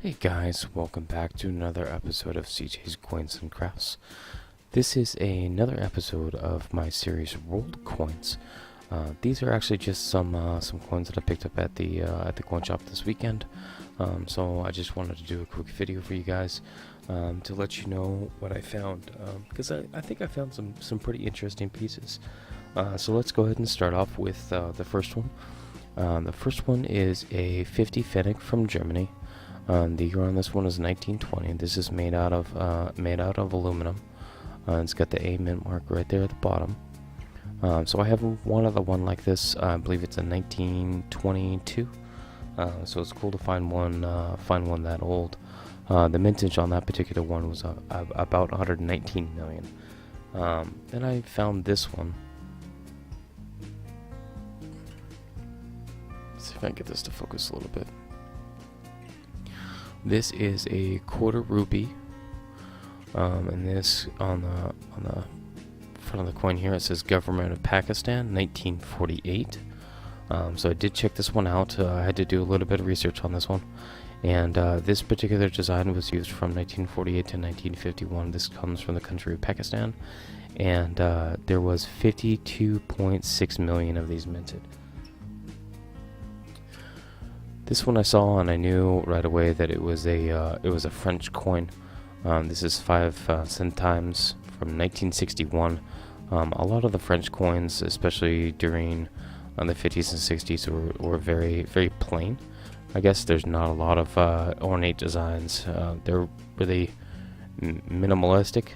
Hey guys, welcome back to another episode of CJ's Coins and Crafts. This is another episode of my series Rolled Coins. These are actually just some coins that I picked up at the coin shop this weekend. So I just wanted to do a quick video for you guys to let you know what I found, because I think I found some pretty interesting pieces. So let's go ahead and start off with the first one. The first one is a 50 Pfennig from Germany. The year on this one is 1920. This is made out of aluminum. It's got the A mint mark right there at the bottom. So I have one other one like this. I believe it's a 1922. So it's cool to find one that old. The mintage on that particular one was about 119 million. Then I found this one. Let's see if I can get this to focus a little bit. This is a quarter ruby, and this on the front of the coin here it says Government of Pakistan, 1948. So I did check this one out. I had to do a little bit of research on this one, and this particular design was used from 1948 to 1951. This comes from the country of Pakistan, and there was 52.6 million of these minted. This one I saw and I knew right away that it was a French coin. This is 5 centimes from 1961. A lot of the French coins, especially during the 50s and 60s, were very, very plain. I guess there's not a lot of ornate designs. They're really minimalistic.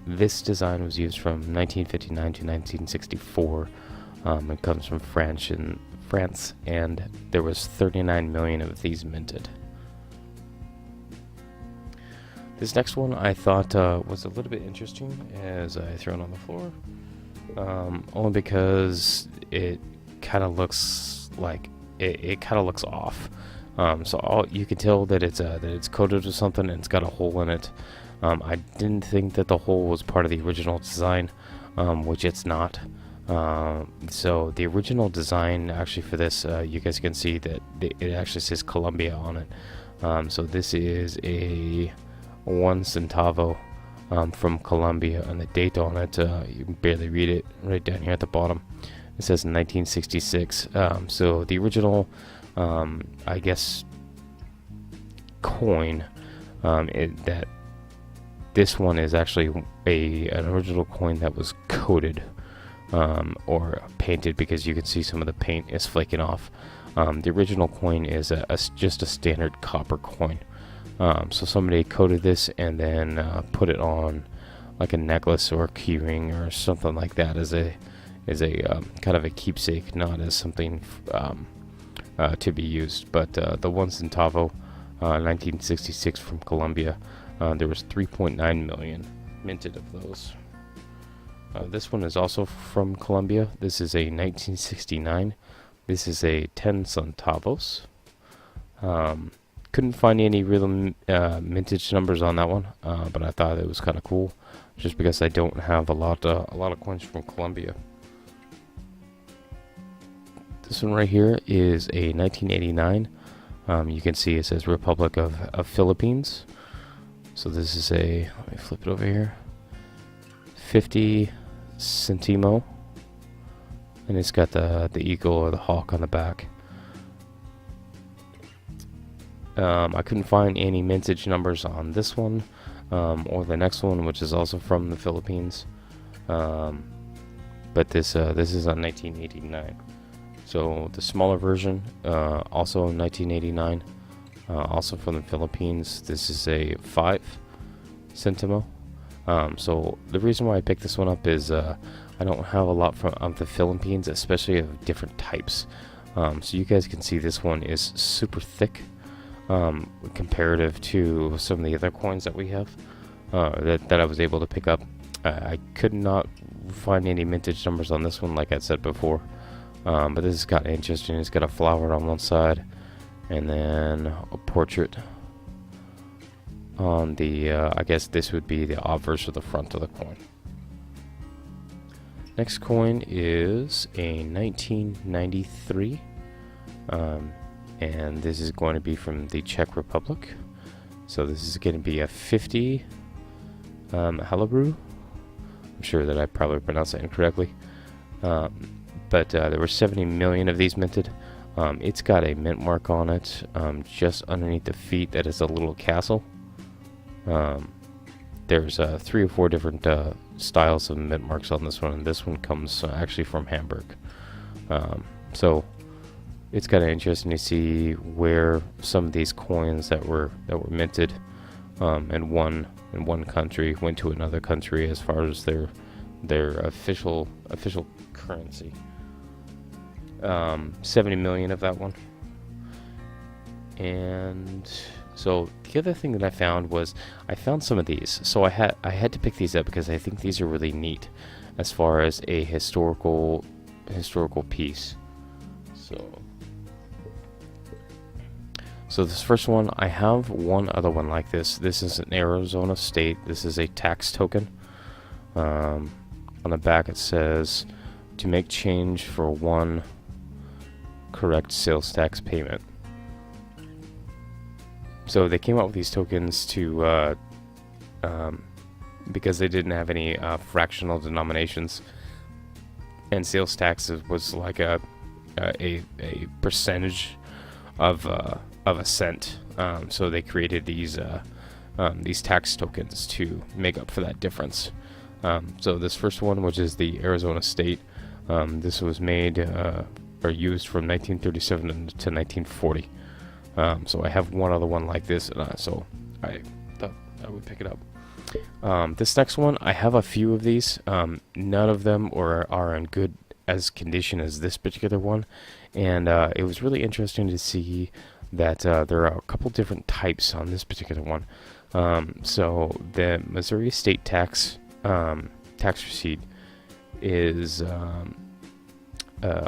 This design was used from 1959 to 1964. It comes from France, and there was 39 million of these minted. This next one I thought was a little bit interesting as I throw it on the floor, only because it kind of looks like it kind of looks off. So you can tell that it's coated with something and it's got a hole in it. I didn't think that the hole was part of the original design, which it's not. So the original design actually for this, you guys can see that it actually says Colombia on it. So this is a 1 centavo from Colombia, and the date on it, you can barely read it right down here at the bottom. It says 1966. So the original, I guess, coin, that this one is actually an original coin that was coated. Or painted, because you can see some of the paint is flaking off. The original coin is just a standard copper coin. So somebody coated this and then put it on like a necklace or a key ring or something like that as a kind of a keepsake, not as something to be used. But the 1 centavo, 1966 from Colombia, there was 3.9 million minted of those. This one is also from Colombia. This is a 1969. This is a 10 centavos. Couldn't find any real mintage numbers on that one, but I thought it was kind of cool, just because I don't have a lot of coins from Colombia. This one right here is a 1989. You can see it says Republic of Philippines. So this is a, let me flip it over here, 50 centimo, and it's got the eagle or the hawk on the back. I couldn't find any mintage numbers on this one or the next one, which is also from the Philippines, but this is on 1989. So the smaller version, also 1989, also from the Philippines. This is a 5 centimo. So the reason why I picked this one up is I don't have a lot from the Philippines, especially of different types. So you guys can see this one is super thick comparative to some of the other coins that we have that I was able to pick up. I could not find any mintage numbers on this one, like I said before, but this is kind of interesting. It's got a flower on one side and then a portrait on the, I guess this would be the obverse of the front of the coin. Next coin is a 1993. and this is going to be from the Czech Republic. So this is going to be a 50 Halabru. I'm sure that I probably pronounced that incorrectly. But there were 70 million of these minted. It's got a mint mark on it, just underneath the feet. That is a little castle. There's 3 or 4 different styles of mint marks on this one, and this one comes actually from Hamburg. So it's kind of interesting to see where some of these coins that were minted in one country went to another country as far as their official currency. 70 million of that one. And so the other thing that I found was I found some of these. So I had to pick these up because I think these are really neat as far as a historical piece. So this first one, I have one other one like this. This is an Arizona State. This is a tax token. On the back it says, to make change for one correct sales tax payment. So they came out with these tokens to because they didn't have any fractional denominations, and sales tax was like a percentage of a cent. So they created these tax tokens to make up for that difference. So this first one, which is the Arizona State, this was made or used from 1937 to 1940. So I have one other one like this, so I thought I would pick it up. This next one, I have a few of these. None of them are in good as condition as this particular one, and it was really interesting to see that there are a couple different types on this particular one. So the Missouri state tax receipt is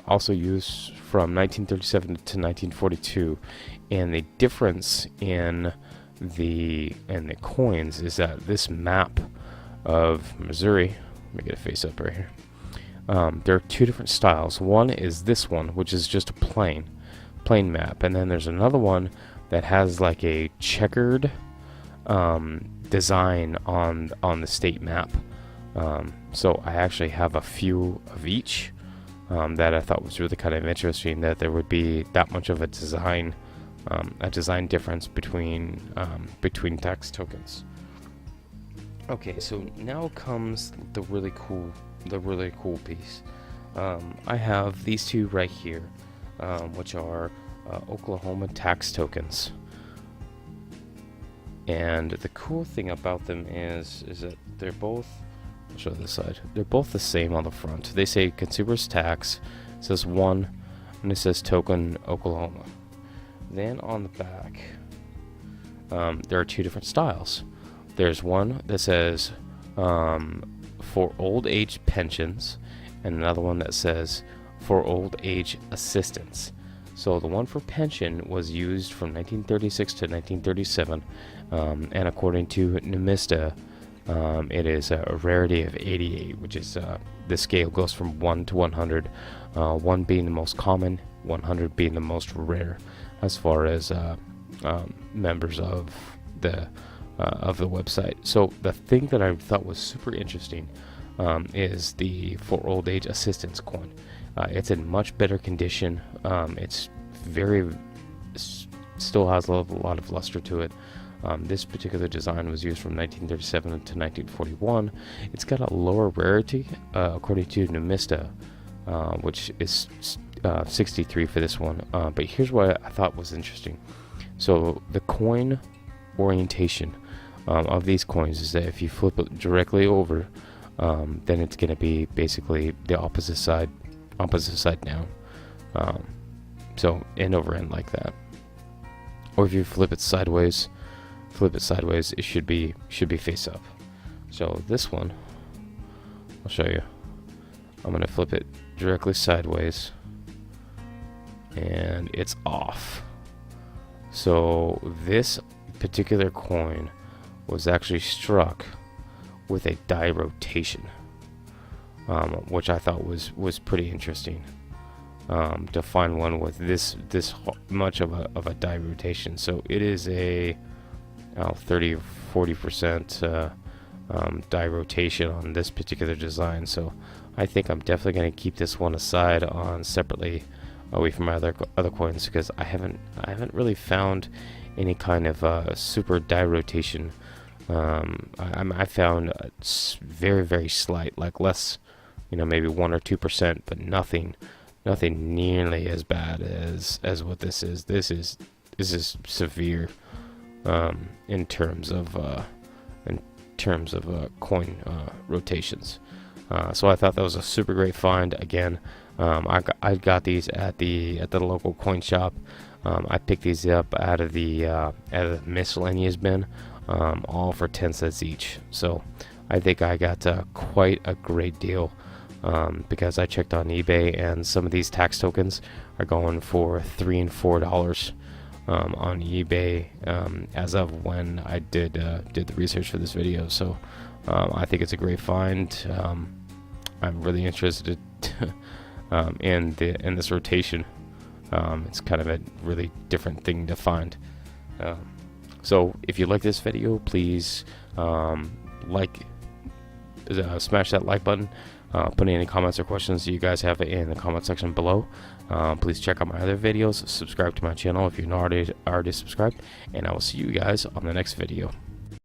also used from 1937 to 1942, and the difference in the coins is that this map of Missouri, let me get a face up right here. There are 2 different styles. One is this one, which is just a plain map, and then there's another one that has like a checkered design on the state map. So I actually have a few of each that I thought was really kind of interesting, that there would be that much of a design difference between tax tokens. Okay, so now comes the really cool piece. I have these 2 right here, which are Oklahoma tax tokens. And the cool thing about them is that they're both, I'll show this side, they're both the same on the front. They say Consumers Tax, it says 1, and it says Token Oklahoma. Then on the back, there are 2 different styles. There's one that says for old age pensions, and another one that says for old age assistance. So the one for pension was used from 1936 to 1937, and according to Numista, it is a rarity of 88, which is the scale goes from 1 to 100, 1 being the most common, 100 being the most rare, as far as members of the website. So the thing that I thought was super interesting is the for old age assistance coin. It's in much better condition. It's still has a lot of luster to it. This particular design was used from 1937 to 1941. It's got a lower rarity, according to Numista, which is 63 for this one. But here's what I thought was interesting. So the coin orientation of these coins is that if you flip it directly over, then it's going to be basically the opposite side down. So end over end like that. Or if you flip it sideways, it should be face up. So this one, I'll show you. I'm going to flip it directly sideways, and it's off. So this particular coin was actually struck with a die rotation, which I thought was pretty interesting. to find one with this much of a die rotation. So it is a 30 or 40% die rotation on this particular design. So I think I'm definitely going to keep this one aside on separately away from my other coins, because I haven't really found any kind of super die rotation. I found very, very slight, like less, maybe 1 or 2%, but nothing nearly as bad as what this is. This is severe in terms of coin rotations. So I thought that was a super great find. Again, I got these at the local coin shop. I picked these up out of the miscellaneous bin, all for 10 cents each. So I think I got quite a great deal, because I checked on eBay, and some of these tax tokens are going for $3 and $4 on eBay as of when I did the research for this video. So I think it's a great find. I'm really interested in this rotation. It's kind of a really different thing to find. So if you like this video, please smash that like button. Put any comments or questions you guys have in the comment section below. Please check out my other videos. Subscribe to my channel if you're not already subscribed, and I will see you guys on the next video.